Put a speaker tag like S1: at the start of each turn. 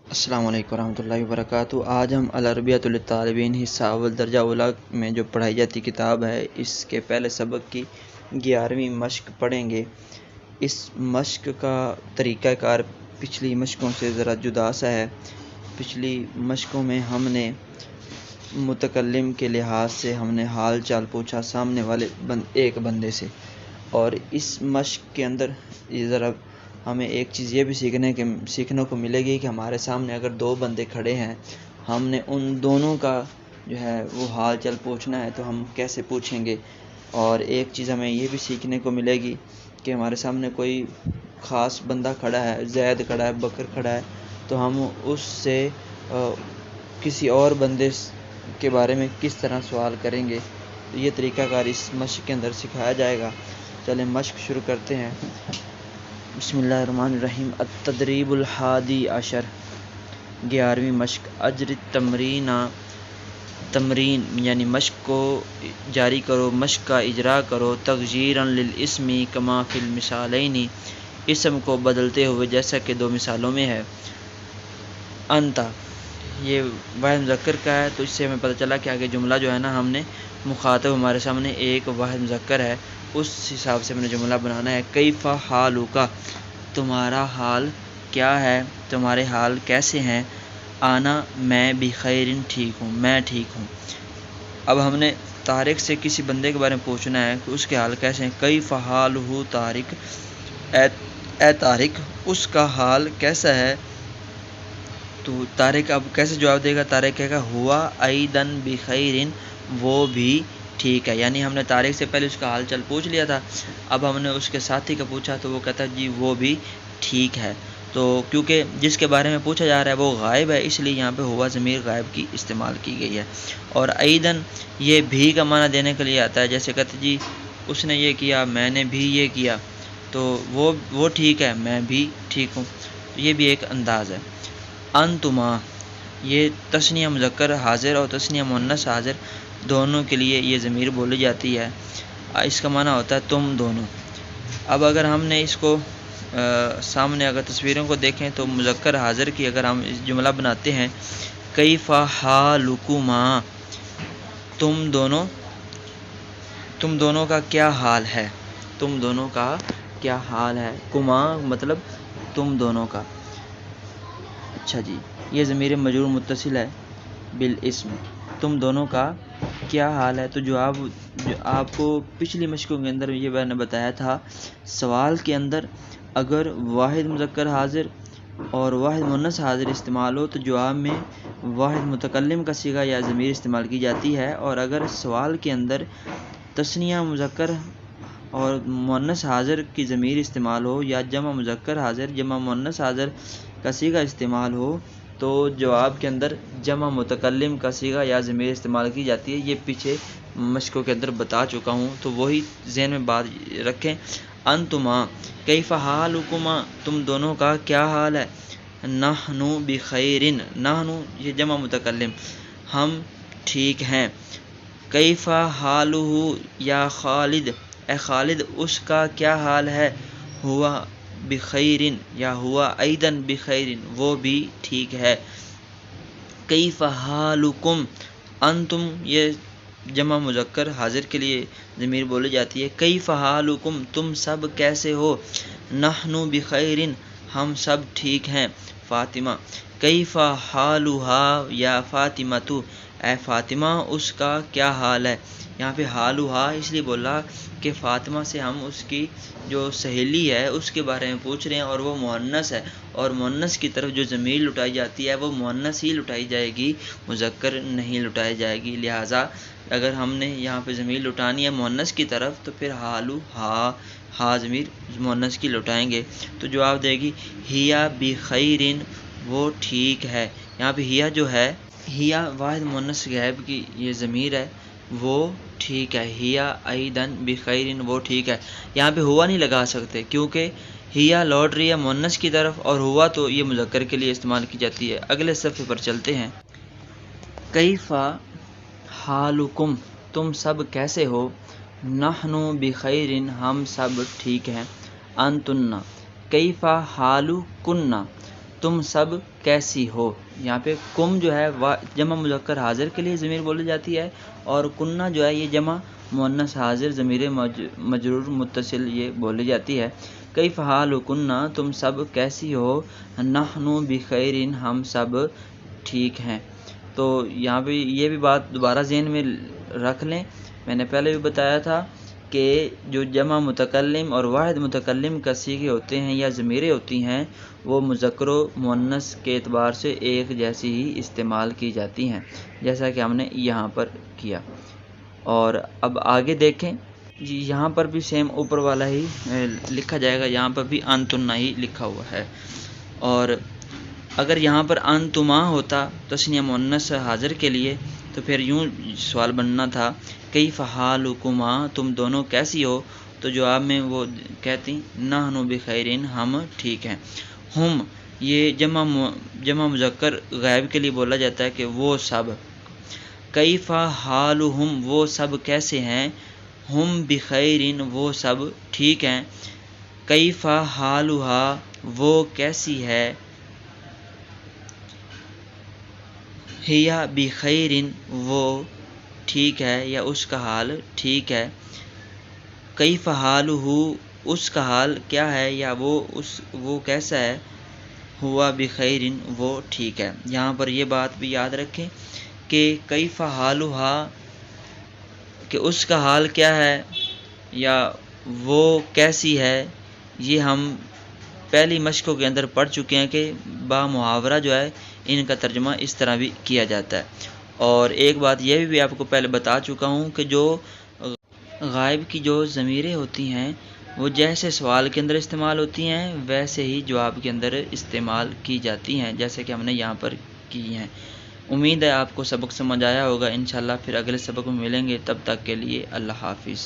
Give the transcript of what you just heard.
S1: السلام علیکم ورحمۃ اللہ وبرکاتہ۔ آج ہم العربیۃ للطالبین حصہ اول درجہ اولیٰ میں جو پڑھائی جاتی کتاب ہے اس کے پہلے سبق کی 11ویں مشق پڑھیں گے۔ اس مشق کا طریقہ کار پچھلی مشقوں سے ذرا جدا سا ہے۔ پچھلی مشقوں میں ہم نے متکلم کے لحاظ سے ہم نے حال چال پوچھا سامنے والے ایک بندے سے، اور اس مشق کے اندر یہ ذرا ہمیں ایک چیز یہ بھی سیکھنے کو ملے گی کہ ہمارے سامنے اگر دو بندے کھڑے ہیں، ہم نے ان دونوں کا جو ہے وہ حال چال پوچھنا ہے تو ہم کیسے پوچھیں گے۔ اور ایک چیز ہمیں یہ بھی سیکھنے کو ملے گی کہ ہمارے سامنے کوئی خاص بندہ کھڑا ہے، زید کھڑا ہے، بکر کھڑا ہے، تو ہم اس سے کسی اور بندے کے بارے میں کس طرح سوال کریں گے، یہ طریقہ کار اس مشق کے اندر سکھایا جائے گا۔ چلیں مشق شروع کرتے ہیں۔ بسم اللہ الرحمن الرحیم۔ التدریب الحادی عشر، 11ویں مشق۔ اجر تمرین، تمرین یعنی مشق کو جاری کرو، مشق کا اجرا کرو۔ تغییرا للاسم کما فی المثالین، اسم کو بدلتے ہوئے جیسا کہ دو مثالوں میں ہے۔ انت، یہ واحد مذکر کا ہے تو اس سے ہمیں پتہ چلا کہ آگے جملہ جو ہے نا، ہم نے مخاطب ہمارے سامنے ایک واحد مذکر ہے، اس حساب سے ہم نے جملہ بنانا ہے۔ کیف حالک، تمہارا حال کیا ہے، تمہارے حال کیسے ہیں۔ انا، میں، بخیر، ٹھیک ہوں، میں ٹھیک ہوں۔ اب ہم نے طارق سے کسی بندے کے بارے میں پوچھنا ہے کہ اس کے حال کیسے ہیں۔ کیف حالہ طارق، اے طارق اس کا حال کیسا ہے۔ تو طارق اب کیسے جواب دے گا؟ طارق کہے گا ہوا ایضا بخیر، وہ بھی ٹھیک ہے۔ یعنی ہم نے طارق سے پہلے اس کا حال چال پوچھ لیا تھا، اب ہم نے اس کے ساتھی کا پوچھا تو وہ کہتا ہے جی وہ بھی ٹھیک ہے۔ تو کیونکہ جس کے بارے میں پوچھا جا رہا ہے وہ غائب ہے، اس لیے یہاں پہ ہوا ضمیر غائب کی استعمال کی گئی ہے۔ اور ایضا یہ بھی کا معنی دینے کے لیے آتا ہے، جیسے کہتے جی اس نے یہ کیا، میں نے بھی یہ کیا، تو وہ ٹھیک ہے، میں بھی ٹھیک ہوں، یہ بھی ایک انداز ہے۔ انتما، یہ تثنیہ مذکر حاضر اور تثنیہ مؤنث حاضر دونوں کے لیے یہ ضمیر بولی جاتی ہے، اس کا معنی ہوتا ہے تم دونوں۔ اب اگر ہم نے اس کو سامنے اگر تصویروں کو دیکھیں تو مذکر حاضر کی اگر ہم اس جملہ بناتے ہیں کیف حالکما، تم دونوں کا کیا حال ہے، تم دونوں کا کیا حال ہے۔ کما مطلب تم دونوں کا۔ اچھا جی، یہ ضمیر مجرور متصل ہے بالاسم، تم دونوں کا کیا حال ہے۔ تو جو آپ کو پچھلی مشقوں کے اندر یہ میں نے بتایا تھا، سوال کے اندر اگر واحد مذکر حاضر اور واحد مؤنث حاضر استعمال ہو تو جواب میں واحد متکلم کا صیغہ یا ضمیر استعمال کی جاتی ہے، اور اگر سوال کے اندر تثنیہ مذکر اور مؤنث حاضر کی ضمیر استعمال ہو یا جمع مذکر حاضر جمع مؤنث حاضر کا صیغہ استعمال ہو تو جواب کے اندر جمع متکلم کا صیغہ یا ضمیر استعمال کی جاتی ہے۔ یہ پیچھے مشقوں کے اندر بتا چکا ہوں، تو وہی ذہن میں بات رکھیں۔ انتما کیف حالکما، تم دونوں کا کیا حال ہے۔ نحن بخیر، نحن یہ جمع متکلم، ہم ٹھیک ہیں۔ کیف حالہ یا خالد، اے خالد اس کا کیا حال ہے۔ ہوا بخیر یا ہوا ایضا بخیر، وہ بھی ٹھیک ہے۔ کیف حالکم، انتم یہ جمع مذکر حاضر کے لیے ضمیر بولی جاتی ہے۔ کیف حالکم، تم سب کیسے ہو۔ نحن بخیر، ہم سب ٹھیک ہیں۔ فاطمہ، کیف حالھا یا فاطمۃ، اے فاطمہ اس کا کیا حال ہے۔ یہاں پہ حالھا اس لیے بولا کہ فاطمہ سے ہم اس کی جو سہیلی ہے اس کے بارے میں پوچھ رہے ہیں، اور وہ مؤنث ہے، اور مؤنث کی طرف جو ضمیر لٹائی جاتی ہے وہ مؤنث ہی لٹائی جائے گی، مذکر نہیں لٹائی جائے گی۔ لہٰذا اگر ہم نے یہاں پہ ضمیر لٹانی ہے مؤنث کی طرف تو پھر ہا ضمیر مؤنث کی لٹائیں گے، تو جواب دے گی ہیا بخیر، وہ ٹھیک ہے۔ یہاں پہ ہیا جو ہے، ہیا واحد مؤنث غائب کی یہ ضمیر ہے، وہ ٹھیک ہے۔ ہیا ایضا بخیر، وہ ٹھیک ہے۔ یہاں پہ ہوا نہیں لگا سکتے کیونکہ ہیا لوٹ رہی ہے مؤنث کی طرف، اور ہوا تو یہ مذکر کے لیے استعمال کی جاتی ہے۔ اگلے صفحے پر چلتے ہیں۔ کیف حالکم، تم سب کیسے ہو۔ نحن بخیر، ہم سب ٹھیک ہیں۔ انتن، کیف حالکن، تم سب کیسی ہو، یہاں پہ کم جو ہے جمع مذکر حاضر کے لیے ضمیر بولی جاتی ہے، اور کنہ جو ہے یہ جمع مؤنث حاضر ضمیر مجرور متصل یہ بولی جاتی ہے۔ کیف حالکن، تم سب کیسی ہو، نحن بخیر، ہم سب ٹھیک ہیں۔ تو یہاں پہ یہ بھی بات دوبارہ ذہن میں رکھ لیں، میں نے پہلے بھی بتایا تھا کہ جو جمع متکلم اور واحد متکلم کا صیغے ہوتے ہیں یا ضمیریں ہوتی ہیں وہ مذکر و مؤنث کے اعتبار سے ایک جیسی ہی استعمال کی جاتی ہیں، جیسا کہ ہم نے یہاں پر کیا۔ اور اب آگے دیکھیں جی، یہاں پر بھی سیم اوپر والا ہی لکھا جائے گا، یہاں پر بھی انتن ہی لکھا ہوا ہے، اور اگر یہاں پر انتما ہوتا تثنیہ مؤنث حاضر کے لیے تو پھر یوں سوال بننا تھا کیف حالکما، تم دونوں کیسی ہو، تو جواب میں وہ کہتی نحن بخیر، ہم ٹھیک ہیں۔ ہم یہ جمع مذکر غائب کے لیے بولا جاتا ہے کہ وہ سب۔ کیف حالہم، وہ سب کیسے ہیں، ہم بخیر، وہ سب ٹھیک ہیں۔ کیف حالہا، وہ کیسی ہے، ہیا بخیر، وہ ٹھیک ہے یا اس کا حال ٹھیک ہے۔ کیف حالہ، اس کا حال کیا ہے یا وہ کیسا ہے، ہوا بخیر، وہ ٹھیک ہے۔ یہاں پر یہ بات بھی یاد رکھیں کہ کیف حالہا کہ اس کا حال کیا ہے یا وہ کیسی ہے، یہ ہم پہلی مشقوں کے اندر پڑھ چکے ہیں کہ با محاورہ جو ہے ان کا ترجمہ اس طرح بھی کیا جاتا ہے۔ اور ایک بات یہ بھی آپ کو پہلے بتا چکا ہوں کہ جو غائب کی جو ضمیریں ہوتی ہیں وہ جیسے سوال کے اندر استعمال ہوتی ہیں ویسے ہی جواب کے اندر استعمال کی جاتی ہیں، جیسے کہ ہم نے یہاں پر کی ہیں۔ امید ہے آپ کو سبق سمجھ آیا ہوگا، انشاءاللہ پھر اگلے سبق میں ملیں گے، تب تک کے لیے اللہ حافظ۔